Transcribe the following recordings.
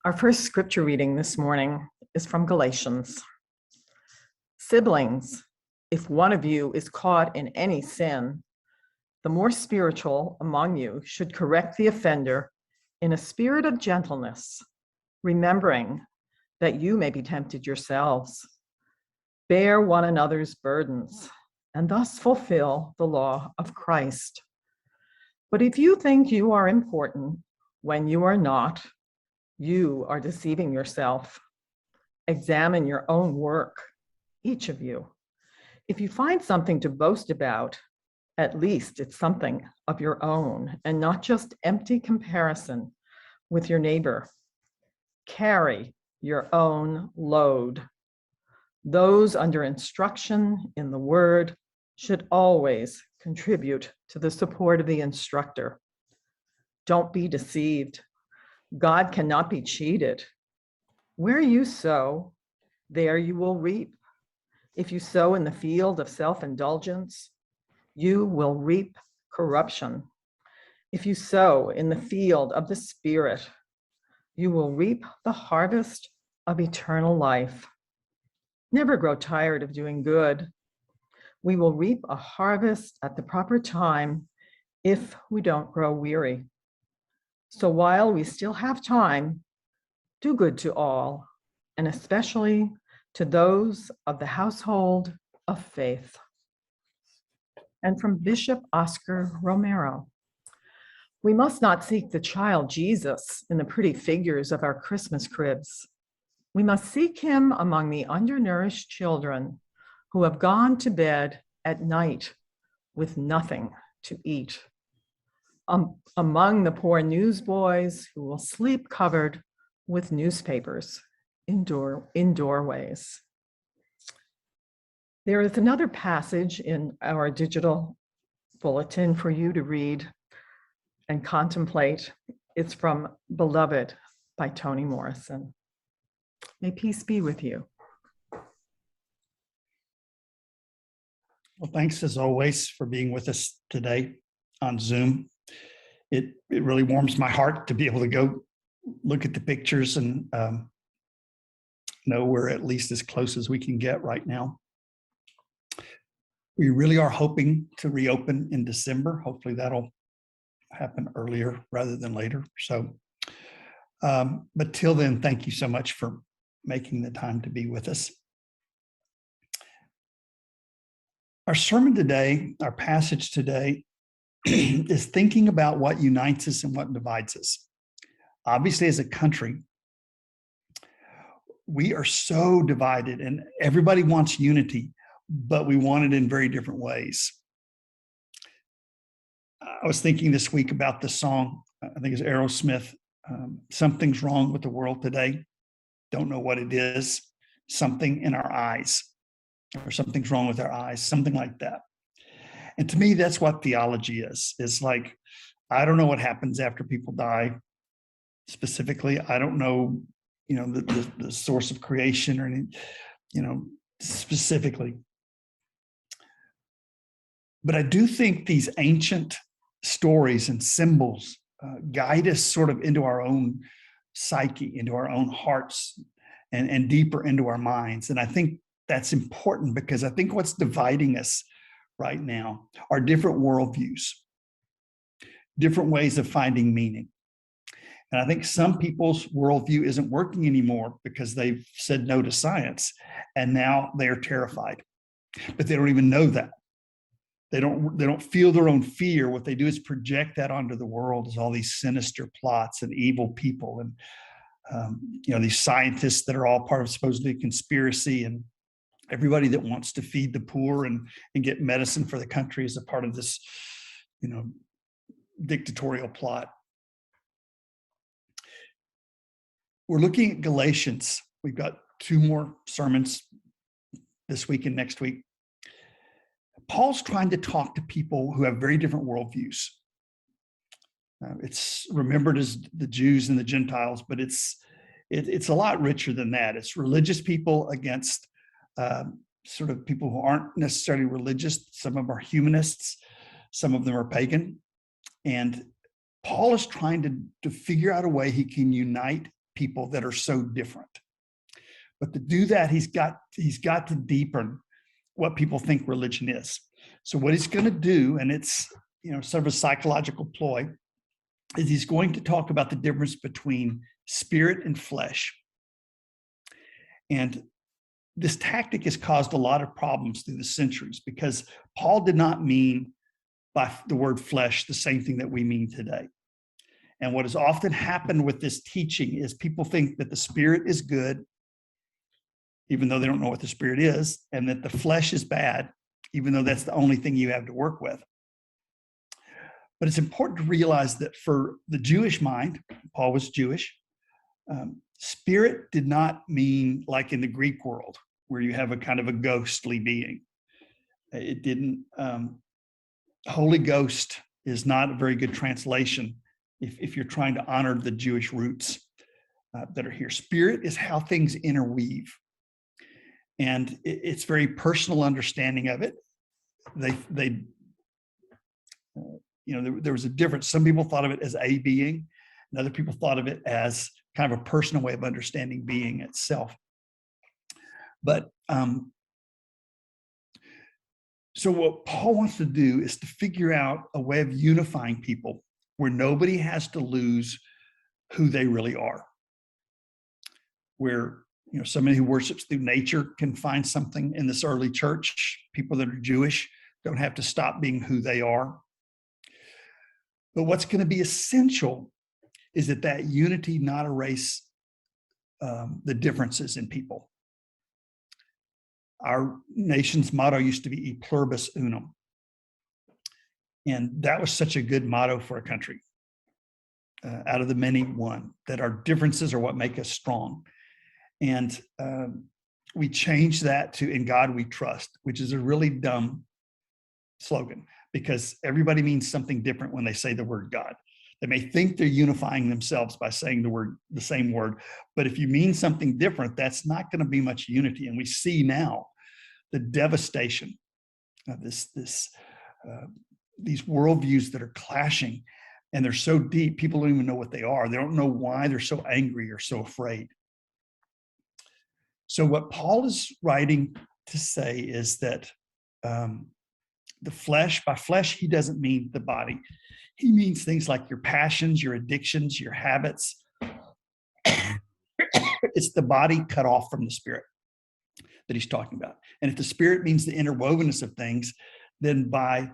Our first scripture reading this morning is from Galatians. Siblings, if one of you is caught in any sin, the more spiritual among you should correct the offender in a spirit of gentleness, remembering that you may be tempted yourselves. Bear one another's burdens, and thus fulfill the law of Christ. But if you think you are important when you are not, you are deceiving yourself. Examine your own work, each of you. If you find something to boast about, at least it's something of your own and not just empty comparison with your neighbor. Carry your own load. Those under instruction in the word should always contribute to the support of the instructor. Don't be deceived. God cannot be cheated. Where you sow, there you will reap. If you sow in the field of self-indulgence, you will reap corruption. If you sow in the field of the Spirit, you will reap the harvest of eternal life. Never grow tired of doing good. We will reap a harvest at the proper time if we don't grow weary. So while we still have time, do good to all, and especially to those of the household of faith. And from Bishop Oscar Romero, we must not seek the child Jesus in the pretty figures of our Christmas cribs. We must seek him among the undernourished children who have gone to bed at night with nothing to eat. Among the poor newsboys who will sleep covered with newspapers in doorways. There is another passage in our digital bulletin for you to read and contemplate. It's from Beloved by Toni Morrison. May peace be with you. Well, thanks as always for being with us today on Zoom. It really warms my heart to be able to go look at the pictures and know we're at least as close as we can get right now. We really are hoping to reopen in December. Hopefully that'll happen earlier rather than later. So, but till then, thank you so much for making the time to be with us. Our sermon today, our passage today, is thinking about what unites us and what divides us. Obviously, as a country, we are so divided and everybody wants unity, but we want it in very different ways. I was thinking this week about the song, I think it's Aerosmith, Something's Wrong with the World Today. Don't know what it is. Something in our eyes, or something's wrong with our eyes, something like that. And to me, that's what theology is. It's like, I don't know what happens after people die specifically. I don't know, the source of creation or any, specifically. But I do think these ancient stories and symbols guide us sort of into our own psyche, into our own hearts, and deeper into our minds. And I think that's important because I think what's dividing us right now are different worldviews, different ways of finding meaning. And I think some people's worldview isn't working anymore because they've said no to science, and now they're terrified. But they don't even know that. They don't feel their own fear. What they do is project that onto the world as all these sinister plots and evil people, and these scientists that are all part of supposedly a conspiracy, and everybody that wants to feed the poor and get medicine for the country is a part of this, dictatorial plot. We're looking at Galatians. We've got 2 more sermons this week and next week. Paul's trying to talk to people who have very different worldviews. It's remembered as the Jews and the Gentiles, but it's a lot richer than that. It's religious people against sort of people who aren't necessarily religious. Some of them are humanists, some of them are pagan. And Paul is trying to figure out a way he can unite people that are so different. But to do that, he's got to deepen what people think religion is. So what he's going to do, and it's sort of a psychological ploy, is he's going to talk about the difference between spirit and flesh. And this tactic has caused a lot of problems through the centuries because Paul did not mean by the word flesh the same thing that we mean today. And what has often happened with this teaching is people think that the spirit is good, even though they don't know what the spirit is, and that the flesh is bad, even though that's the only thing you have to work with. But it's important to realize that for the Jewish mind, Paul was Jewish, spirit did not mean like in the Greek world, where you have a kind of a ghostly being. It didn't, Holy Ghost is not a very good translation if you're trying to honor the Jewish roots that are here. Spirit is how things interweave. And it's very personal understanding of it. There was a difference. Some people thought of it as a being, and other people thought of it as kind of a personal way of understanding being itself. But so what Paul wants to do is to figure out a way of unifying people where nobody has to lose who they really are. Where somebody who worships through nature can find something in this early church. People that are Jewish don't have to stop being who they are. But what's going to be essential is that unity not erase the differences in people. Our nation's motto used to be E pluribus unum. And that was such a good motto for a country. Out of the many, one, that our differences are what make us strong. And we changed that to "in God we trust," which is a really dumb slogan because everybody means something different when they say the word God. They may think they're unifying themselves by saying the same word, but if you mean something different, that's not going to be much unity. And we see now the devastation of these worldviews that are clashing, and they're so deep, people don't even know what they are. They don't know why they're so angry or so afraid. So what Paul is writing to say is that the flesh, by flesh, he doesn't mean the body. He means things like your passions, your addictions, your habits. It's the body cut off from the spirit that he's talking about. And if the spirit means the interwovenness of things, then by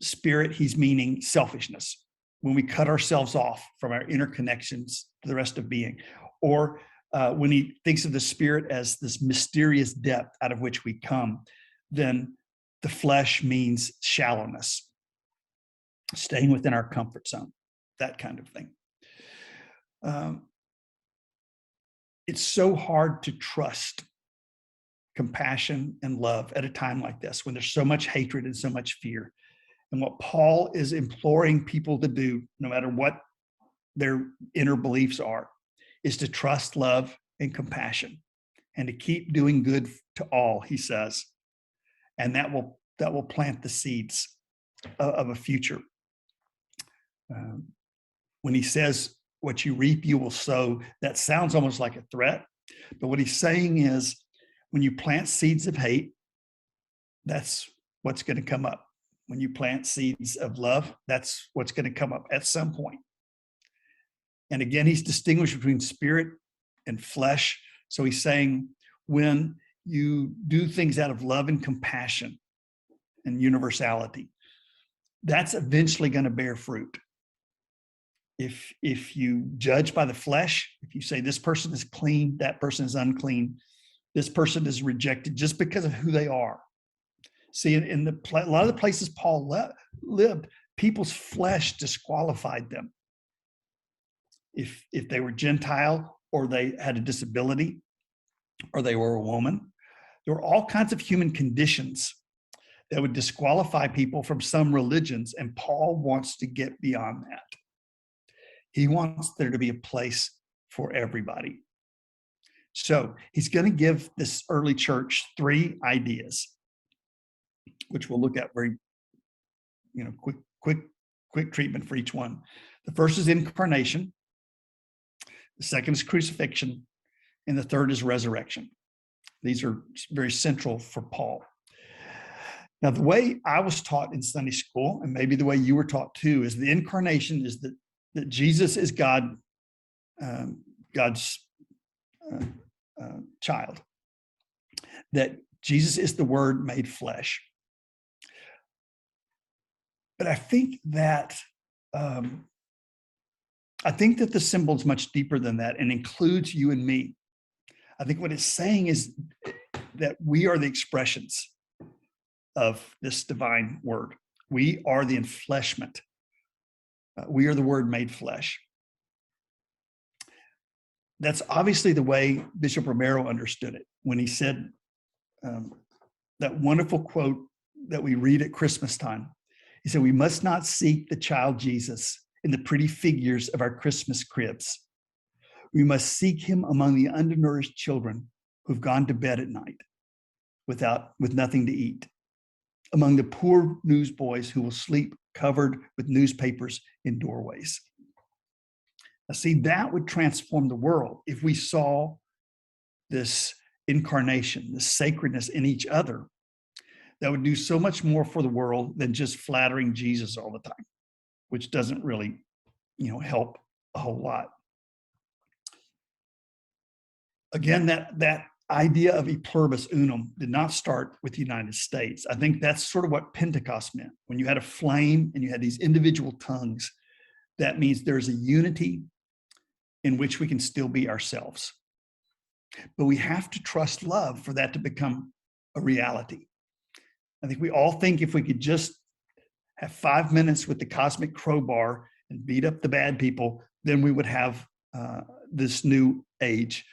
spirit, he's meaning selfishness. When we cut ourselves off from our interconnections to the rest of being, or when he thinks of the spirit as this mysterious depth out of which we come, then the flesh means shallowness, staying within our comfort zone, that kind of thing. It's so hard to trust compassion and love at a time like this, when there's so much hatred and so much fear. And what Paul is imploring people to do, no matter what their inner beliefs are, is to trust love and compassion and to keep doing good to all, he says. And that will plant the seeds of a future. When he says, "What you reap, you will sow," that sounds almost like a threat. But what he's saying is, when you plant seeds of hate, that's what's going to come up. When you plant seeds of love, that's what's going to come up at some point. And again, he's distinguished between spirit and flesh. So he's saying, when you do things out of love and compassion and universality, that's eventually going to bear fruit. If you judge by the flesh, if you say this person is clean, that person is unclean, this person is rejected just because of who they are. See, in a lot of the places Paul lived, people's flesh disqualified them. If they were Gentile, or they had a disability, or they were a woman, there were all kinds of human conditions that would disqualify people from some religions, and Paul wants to get beyond that. He wants there to be a place for everybody. So he's going to give this early church 3 ideas, which we'll look at very, quick treatment for each one. The first is incarnation. The second is crucifixion, and the third is resurrection. These are very central for Paul. Now, the way I was taught in Sunday school, and maybe the way you were taught too, is the incarnation is that Jesus is God, God's child, that Jesus is the Word made flesh. But I think that the symbol is much deeper than that and includes you and me. I think what it's saying is that we are the expressions of this divine word. We are the enfleshment. We are the Word made flesh. That's obviously the way Bishop Romero understood it when he said that wonderful quote that we read at Christmas time. He said, "We must not seek the child Jesus in the pretty figures of our Christmas cribs. We must seek him among the undernourished children who've gone to bed at night with nothing to eat, among the poor newsboys who will sleep covered with newspapers in doorways." Now, see, that would transform the world if we saw this incarnation, this sacredness in each other. That would do so much more for the world than just flattering Jesus all the time, which doesn't really, help a whole lot. Again, that idea of e pluribus unum did not start with the United States. I think that's sort of what Pentecost meant. When you had a flame and you had these individual tongues, that means there's a unity in which we can still be ourselves. But we have to trust love for that to become a reality. I think we all think if we could just have 5 minutes with the cosmic crowbar and beat up the bad people, then we would have this new age.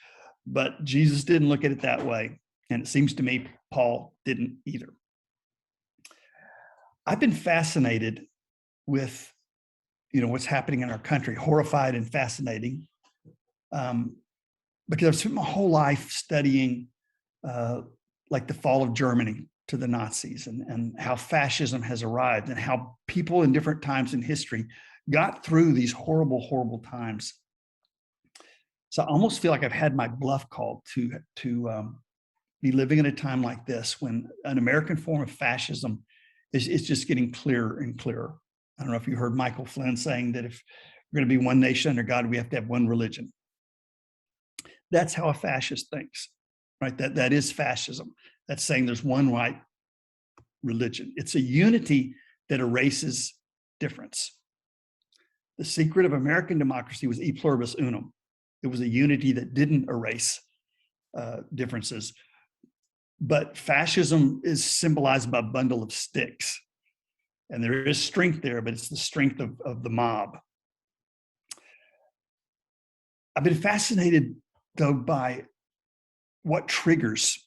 But Jesus didn't look at it that way. And it seems to me Paul didn't either. I've been fascinated with, what's happening in our country, horrified and fascinating, because I've spent my whole life studying like the fall of Germany to the Nazis and how fascism has arrived and how people in different times in history got through these horrible, horrible times. So I almost feel like I've had my bluff called to be living in a time like this when an American form of fascism is just getting clearer and clearer. I don't know if you heard Michael Flynn saying that if we're going to be one nation under God, we have to have one religion. That's how a fascist thinks, right? That is fascism. That's saying there's one right religion. It's a unity that erases difference. The secret of American democracy was e pluribus unum. It was a unity that didn't erase differences. But fascism is symbolized by a bundle of sticks. And there is strength there, but it's the strength of the mob. I've been fascinated, though, by what triggers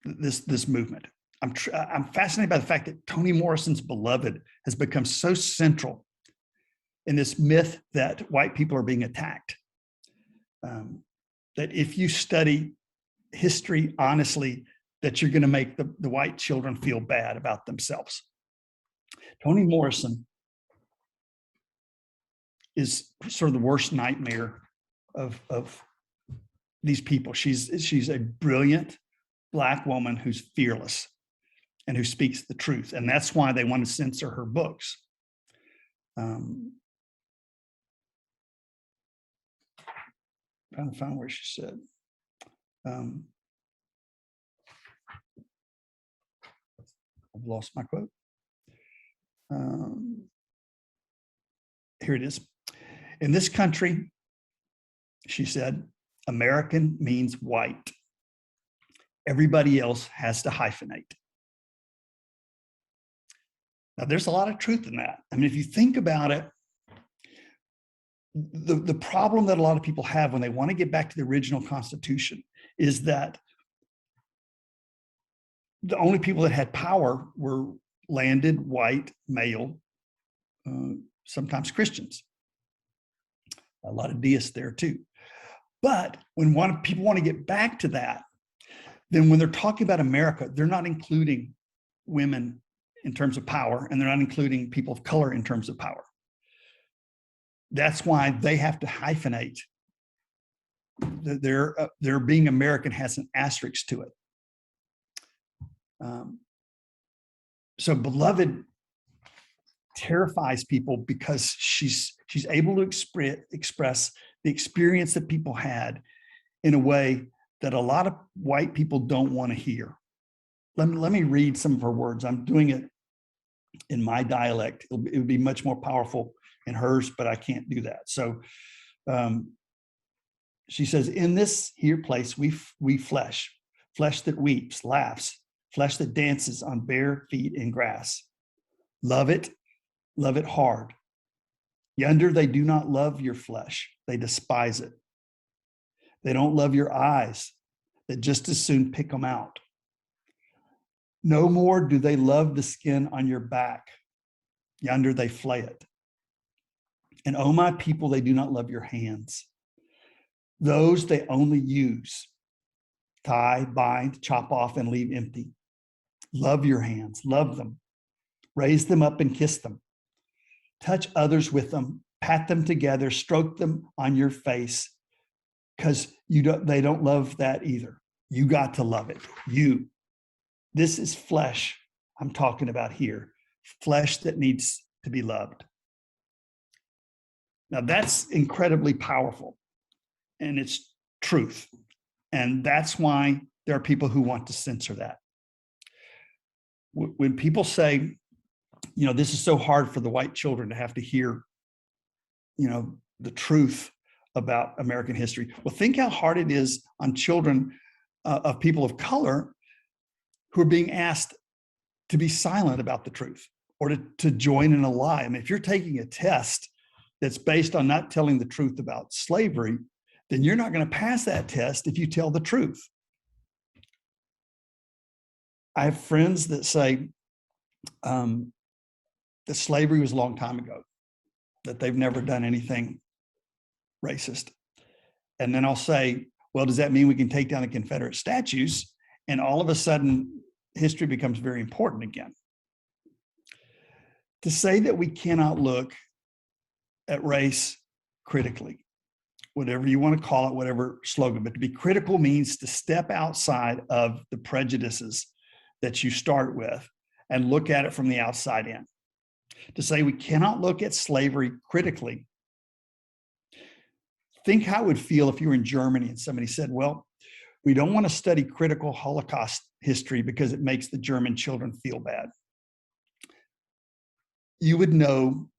this movement. I'm fascinated by the fact that Toni Morrison's Beloved has become so central in this myth that white people are being attacked. That if you study history honestly, that you're going to make the white children feel bad about themselves. Toni Morrison is sort of the worst nightmare of these people. She's a brilliant Black woman who's fearless and who speaks the truth. And that's why they want to censor her books. Trying to find where she said. I've lost my quote. Here it is. In this country, she said, American means white. Everybody else has to hyphenate. Now, there's a lot of truth in that. I mean, if you think about it, the problem that a lot of people have when they want to get back to the original Constitution is that the only people that had power were landed, white, male, sometimes Christians. A lot of deists there too. But when people want to get back to that, then when they're talking about America, they're not including women in terms of power, and they're not including people of color in terms of power. That's why they have to hyphenate their being American has an asterisk to it. So beloved terrifies people because she's able to express the experience that people had in a way that a lot of white people don't want to hear. Let me read some of her words. I'm doing it in my dialect. It would be much more powerful in hers, but I can't do that. So she says, in this here place, we flesh that weeps, laughs, flesh that dances on bare feet in grass. Love it hard. Yonder they do not love your flesh, they despise it. They don't love your eyes, that just as soon pick them out. No more do they love the skin on your back. Yonder they flay it. And oh, my people, they do not love your hands. Those they only use, tie, bind, chop off, and leave empty. Love your hands, love them, raise them up and kiss them. Touch others with them, pat them together, stroke them on your face, because they don't love that either. You got to love it. This is flesh I'm talking about here, flesh that needs to be loved. Now that's incredibly powerful, and it's truth. And that's why there are people who want to censor that. When people say, this is so hard for the white children to have to hear, the truth about American history. Well, think how hard it is on children of people of color who are being asked to be silent about the truth or to join in a lie. I mean, if you're taking a test that's based on not telling the truth about slavery, then you're not going to pass that test if you tell the truth. I have friends that say that slavery was a long time ago, that they've never done anything racist. And then I'll say, well, does that mean we can take down the Confederate statues? And all of a sudden, history becomes very important again. To say that we cannot look at race critically, whatever you want to call it, whatever slogan, but to be critical means to step outside of the prejudices that you start with and look at it from the outside in. To say we cannot look at slavery critically. Think how it would feel if you were in Germany and somebody said, well, we don't want to study critical Holocaust history because it makes the German children feel bad. You would know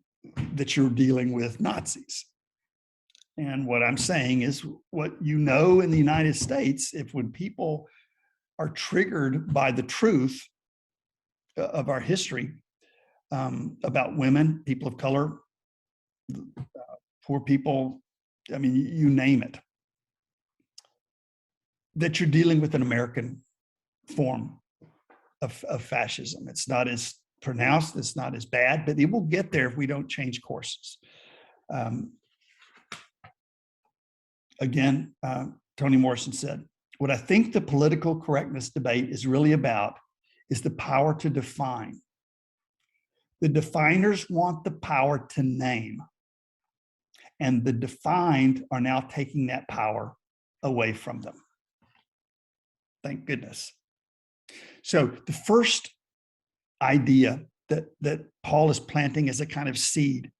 that you're dealing with Nazis. And what I'm saying is what you know in the United States, when people are triggered by the truth of our history about women, people of color, poor people, I mean, you name it, that you're dealing with an American form of fascism. It's not as pronounced, it's not as bad, but it will get there if we don't change courses. Again, Toni Morrison said, what I think the political correctness debate is really about is the power to define. The definers want the power to name, and the defined are now taking that power away from them. Thank goodness. So the first idea that Paul is planting as a kind of seed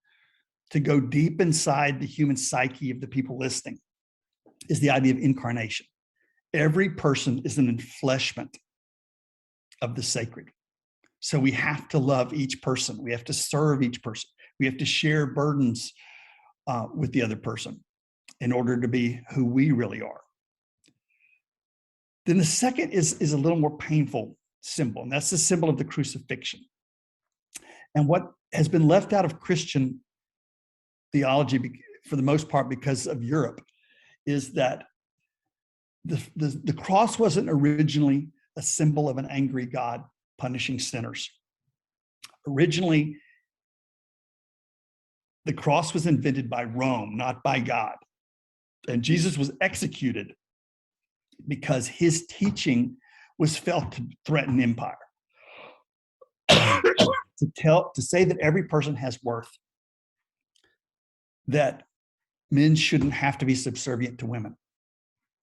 to go deep inside the human psyche of the people listening is the idea of incarnation. Every person is an enfleshment of the sacred. So we have to love each person. We have to serve each person. We have to share burdens with the other person in order to be who we really are. Then the second is a little more painful symbol, and that's the symbol of the crucifixion. And what has been left out of Christian theology, for the most part because of Europe, is that the cross wasn't originally a symbol of an angry God punishing sinners. Originally, the cross was invented by Rome, not by God. And Jesus was executed because his teaching was felt to threaten empire. To say that every person has worth, that men shouldn't have to be subservient to women,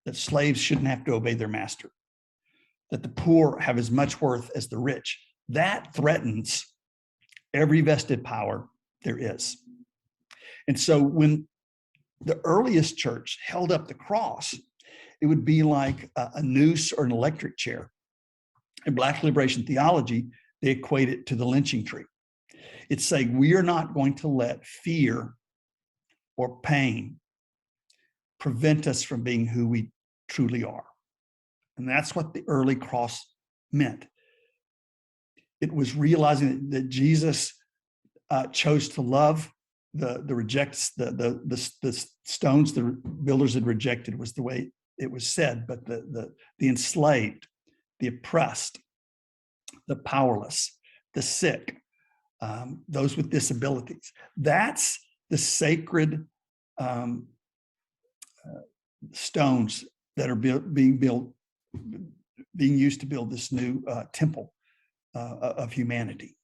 that slaves shouldn't have to obey their master, that the poor have as much worth as the rich. That threatens every vested power there is. And so when the earliest church held up the cross, it would be like a noose or an electric chair. In Black liberation theology, they equate it to the lynching tree. It's saying we are not going to let fear or pain prevent us from being who we truly are. And that's what the early cross meant. It was realizing that Jesus chose to love the stones the builders had rejected, was the way it was said, but the enslaved, the oppressed, the powerless, the sick, those with disabilities. That's the sacred stones that are being used to build this new temple of humanity.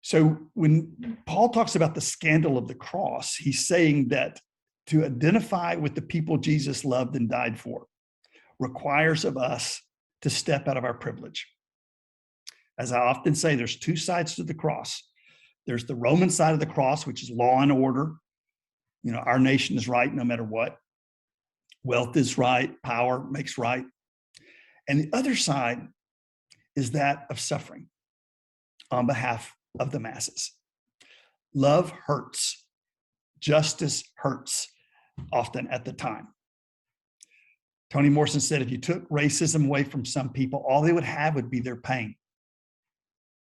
So when Paul talks about the scandal of the cross, he's saying that to identify with the people Jesus loved and died for requires of us to step out of our privilege. As I often say, there's two sides to the cross. There's the Roman side of the cross, which is law and order. You know, our nation is right no matter what. Wealth is right, power makes right. And the other side is that of suffering on behalf of the masses. Love hurts. Justice hurts, often at the time. Toni Morrison said if you took racism away from some people, all they would have would be their pain,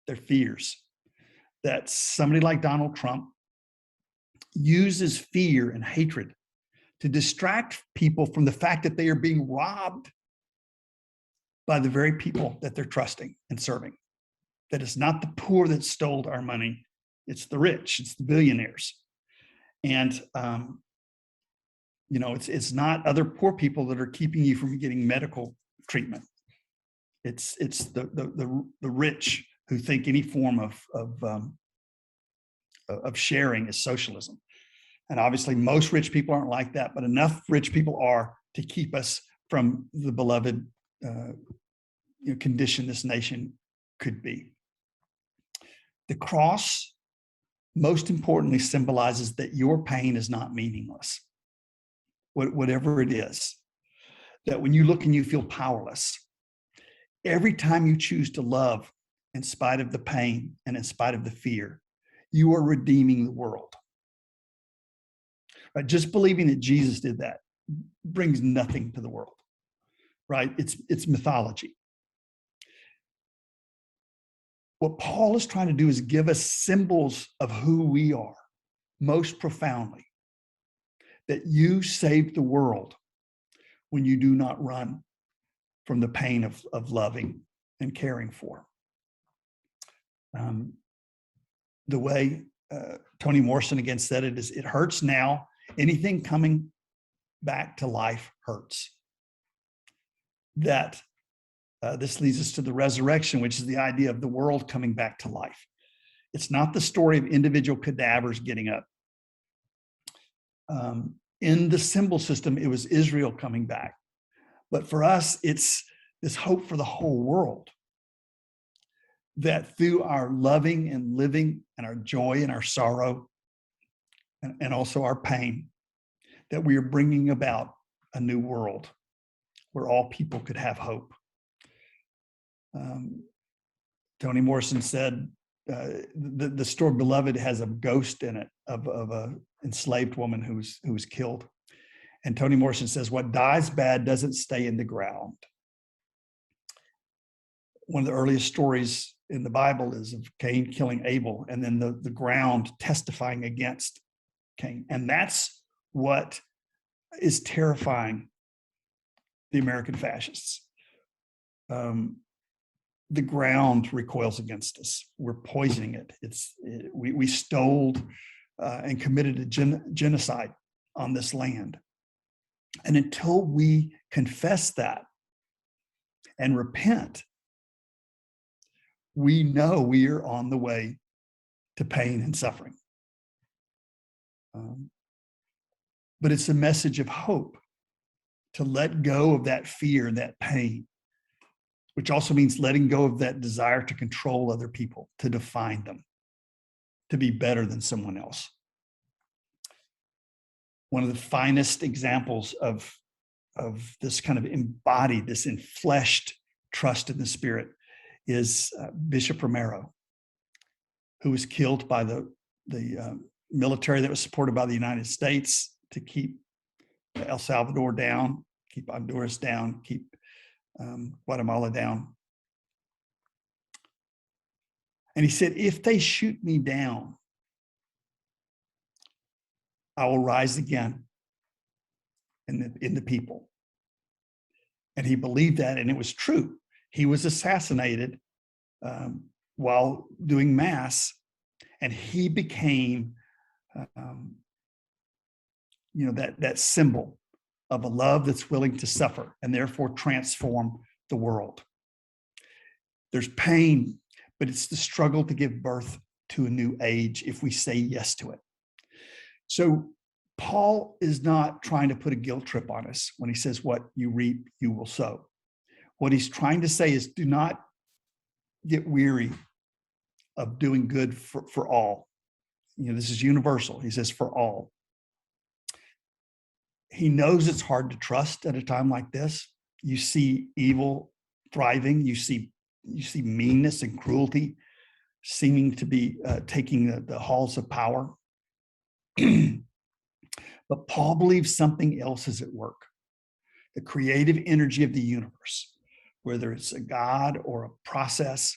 their fears. That somebody like Donald Trump uses fear and hatred to distract people from the fact that they are being robbed by the very people that they're trusting and serving. That it's not the poor that stole our money, it's the rich, it's the billionaires. And it's not other poor people that are keeping you from getting medical treatment. It's the rich who think any form of sharing is socialism. And obviously most rich people aren't like that, but enough rich people are to keep us from the beloved condition this nation could be. The cross, most importantly, symbolizes that your pain is not meaningless, whatever it is. That when you look and you feel powerless, every time you choose to love in spite of the pain and in spite of the fear, you are redeeming the world. Right? Just believing that Jesus did that brings nothing to the world. Right? It's mythology. What Paul is trying to do is give us symbols of who we are most profoundly. That you saved the world when you do not run from the pain of loving and caring for. The way Toni Morrison again said it is, it hurts now. Anything coming back to life hurts. That this leads us to the resurrection, which is the idea of the world coming back to life. It's not the story of individual cadavers getting up. In the symbol system, it was Israel coming back. But for us, it's this hope for the whole world. That through our loving and living and our joy and our sorrow and also our pain, that we are bringing about a new world where all people could have hope. Toni Morrison said, the story Beloved has a ghost in it of a enslaved woman who was killed. And Toni Morrison says, what dies bad doesn't stay in the ground. One of the earliest stories in the Bible is of Cain killing Abel, and then the ground testifying against Cain. And that's what is terrifying the American fascists. The ground recoils against us. We're poisoning it. We stole and committed a genocide on this land. And until we confess that and repent, we know we are on the way to pain and suffering. but it's a message of hope, to let go of that fear and that pain, which also means letting go of that desire to control other people, to define them, to be better than someone else. One of the finest examples of this kind of embodied, this enfleshed trust in the Spirit is Bishop Romero, who was killed by the military that was supported by the United States to keep El Salvador down, keep Honduras down, keep Guatemala down. And he said, if they shoot me down, I will rise again in the people. And he believed that, and it was true. He was assassinated while doing mass, and he became, that symbol of a love that's willing to suffer and therefore transform the world. There's pain, but it's the struggle to give birth to a new age if we say yes to it. So Paul is not trying to put a guilt trip on us when he says, what you reap, you will sow. What he's trying to say is, do not get weary of doing good for all. This is universal. He says, for all. He knows it's hard to trust at a time like this. You see evil thriving. You see meanness and cruelty seeming to be taking the halls of power. But Paul believes something else is at work. The creative energy of the universe, whether it's a God or a process,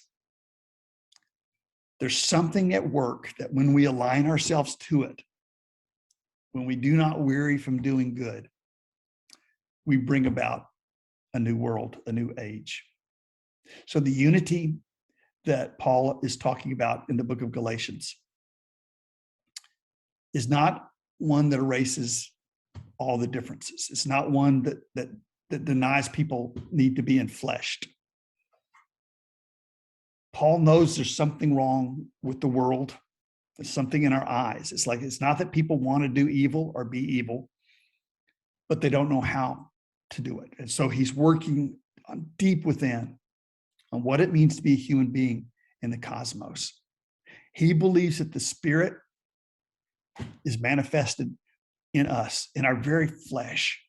there's something at work that when we align ourselves to it, when we do not weary from doing good, we bring about a new world, a new age. So the unity that Paul is talking about in the book of Galatians is not one that erases all the differences. It's not one that denies people need to be enfleshed. Paul knows there's something wrong with the world. There's something in our eyes. It's not that people want to do evil or be evil, but they don't know how to do it. And so he's working on deep within on what it means to be a human being in the cosmos. He believes that the Spirit is manifested in us, in our very flesh.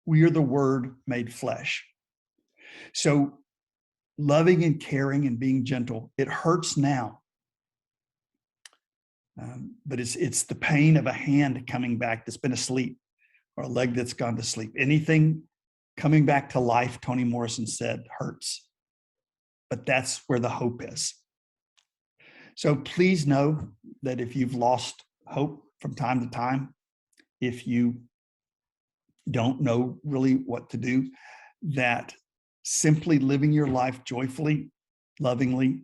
We are the Word made flesh. So loving and caring and being gentle, it hurts now. But it's the pain of a hand coming back that's been asleep, or a leg that's gone to sleep. Anything coming back to life, Toni Morrison said, hurts. But that's where the hope is. So please know that if you've lost hope from time to time, if you don't know really what to do, that simply living your life joyfully, lovingly,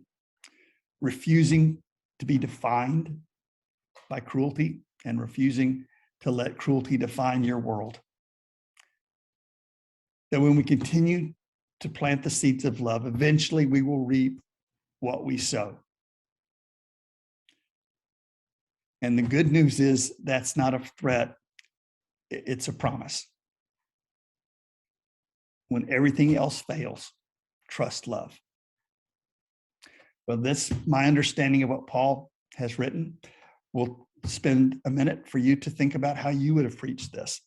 refusing to be defined by cruelty and refusing to let cruelty define your world. That when we continue to plant the seeds of love, eventually we will reap what we sow. And the good news is that's not a threat, it's a promise. When everything else fails, trust love. Well, that's my understanding of what Paul has written. We'll spend a minute for you to think about how you would have preached this.